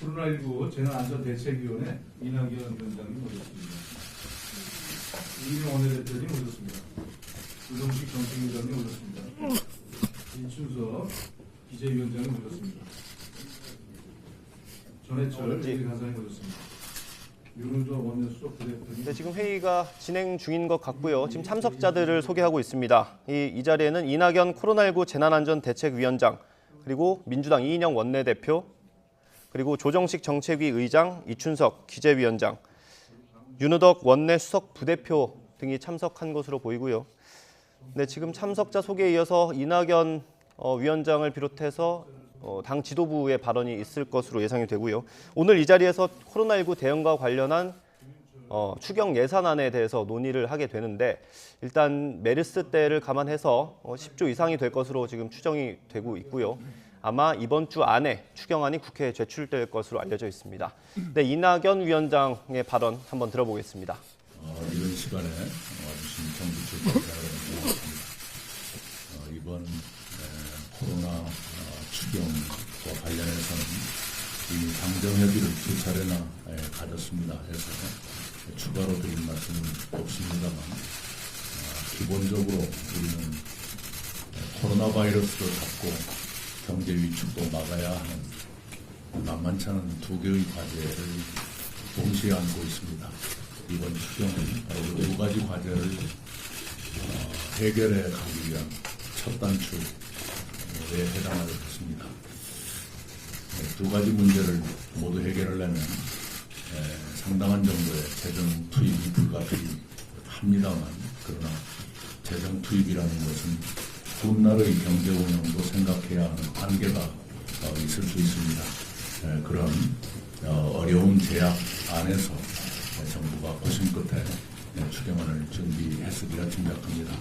코로나19 재난안전대책위원회 이낙연 위원장님 오셨습니다. 이인영 원내대표님 오셨습니다. 조정식 정책위원장님 오셨습니다. 이춘석 기재위원장님 오셨습니다. 전해철 간사님 오셨습니다. 윤우조 원내수석 부대표님. 네, 지금 회의가 진행 중인 것 같고요. 지금 참석자들을 소개하고 있습니다. 이 자리에는 이낙연 코로나19 재난안전대책위원장, 그리고 민주당 이인영 원내대표, 그리고 조정식 정책위 의장, 이춘석 기재위원장, 윤우덕 원내수석 부대표 등이 참석한 것으로 보이고요. 네, 지금 참석자 소개에 이어서 이낙연 위원장을 비롯해서 당 지도부의 발언이 있을 것으로 예상이 되고요. 오늘 이 자리에서 코로나19 대응과 관련한 추경 예산안에 대해서 논의를 하게 되는데, 일단 메르스 때를 감안해서 10조 이상이 될 것으로 지금 추정이 되고 있고요. 아마 이번 주 안에 추경안이 국회에 제출될 것으로 알려져 있습니다. 네, 이낙연 위원장의 발언 한번 들어보겠습니다. 이런 시간에 와주신 정부 출석자를 모았습니다. 이번 코로나 추경과 관련해서는 이미 당정협의를 2차례나 가졌습니다. 해서 추가로 드릴 말씀은 없습니다만, 기본적으로 우리는 코로나 바이러스를 잡고 경제 위축도 막아야 하는 만만치 않은 두 개의 과제를 동시에 안고 있습니다. 이번 추경은 바로 그 두 가지 과제를 해결해 가기 위한 첫 단추에 해당하게 됐습니다. 두 가지 문제를 모두 해결하려면 상당한 정도의 재정 투입이 불가피합니다만, 그러나 재정 투입이라는 것은 훗날의 경제 운영도 생각해야 하는 한계가 있을 수 있습니다. 그런 어려운 제약 안에서 정부가 고심 끝에 추경안을 준비했으리라 짐작합니다.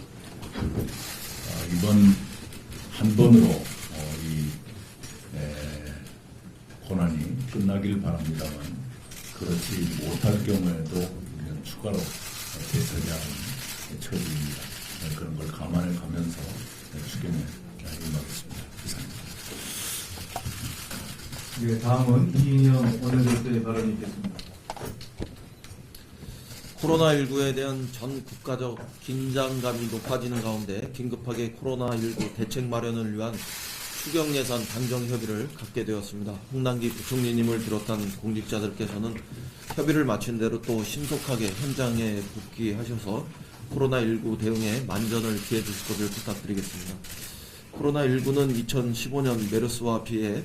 이번 한 번으로 이 고난이 끝나길 바랍니다만, 그렇지 못할 경우에도 우리는 추가로 대처해야 하는 처지입니다. 그런 걸 감안해 가면서 추경에 임하겠습니다. 이상입니다. 네, 다음은 이인영 원내대표의 발언이 있겠습니다. 코로나19에 대한 전 국가적 긴장감이 높아지는 가운데 긴급하게 코로나19 대책 마련을 위한 추경 예산 당정 협의를 갖게 되었습니다. 홍남기 부총리님을 비롯한 공직자들께서는 협의를 마친 대로 또 신속하게 현장에 복귀하셔서 코로나19 대응에 만전을 기해 주실 것을 부탁드리겠습니다. 코로나19는 2015년 메르스와 비해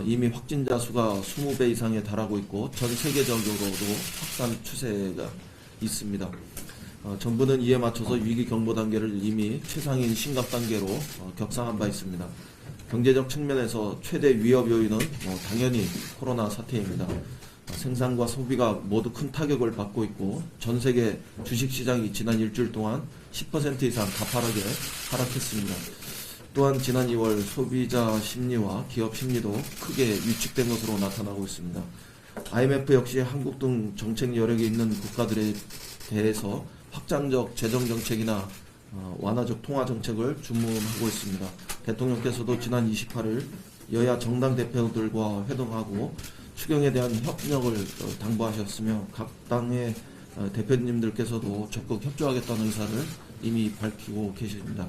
이미 확진자 수가 20배 이상에 달하고 있고 전 세계적으로도 확산 추세가 있습니다. 정부는 이에 맞춰서 위기 경보 단계를 이미 최상인 심각 단계로 격상한 바 있습니다. 경제적 측면에서 최대 위협 요인은 당연히 코로나 사태입니다. 생산과 소비가 모두 큰 타격을 받고 있고, 전 세계 주식시장이 지난 일주일 동안 10% 이상 가파르게 하락했습니다. 또한 지난 2월 소비자 심리와 기업 심리도 크게 위축된 것으로 나타나고 있습니다. IMF 역시 한국 등 정책 여력이 있는 국가들에 대해서 확장적 재정정책이나 완화적 통화정책을 주문하고 있습니다. 대통령께서도 지난 28일 여야 정당 대표들과 회동하고 추경에 대한 협력을 당부하셨으며, 각 당의 대표님들께서도 적극 협조하겠다는 의사를 이미 밝히고 계십니다.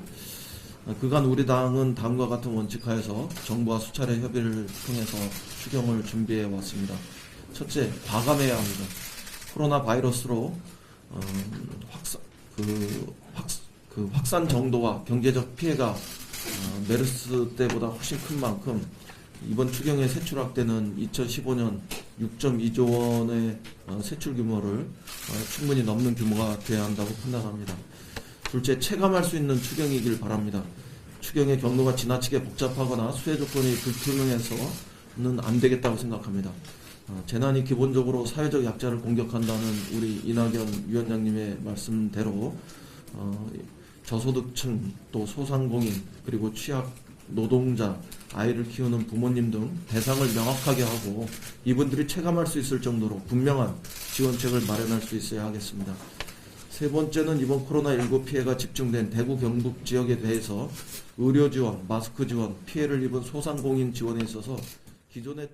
그간 우리 당은 다음과 같은 원칙하에서 정부와 수차례 협의를 통해서 추경을 준비해 왔습니다. 첫째, 과감해야 합니다. 코로나 바이러스로 확산 정도와 경제적 피해가 메르스 때보다 훨씬 큰 만큼 이번 추경에 세출학되는 2015년 6.2조 원의 세출 규모를 충분히 넘는 규모가 되어야 한다고 판단합니다. 둘째, 체감할 수 있는 추경이길 바랍니다. 추경의 경로가 지나치게 복잡하거나 수혜 조건이 불투명해서는 안 되겠다고 생각합니다. 재난이 기본적으로 사회적 약자를 공격한다는 우리 이낙연 위원장님의 말씀대로 저소득층, 또 소상공인, 그리고 취약 노동자, 아이를 키우는 부모님 등 대상을 명확하게 하고 이분들이 체감할 수 있을 정도로 분명한 지원책을 마련할 수 있어야 하겠습니다. 세 번째는 이번 코로나19 피해가 집중된 대구 경북 지역에 대해서 의료 지원, 마스크 지원, 피해를 입은 소상공인 지원에 있어서 기존의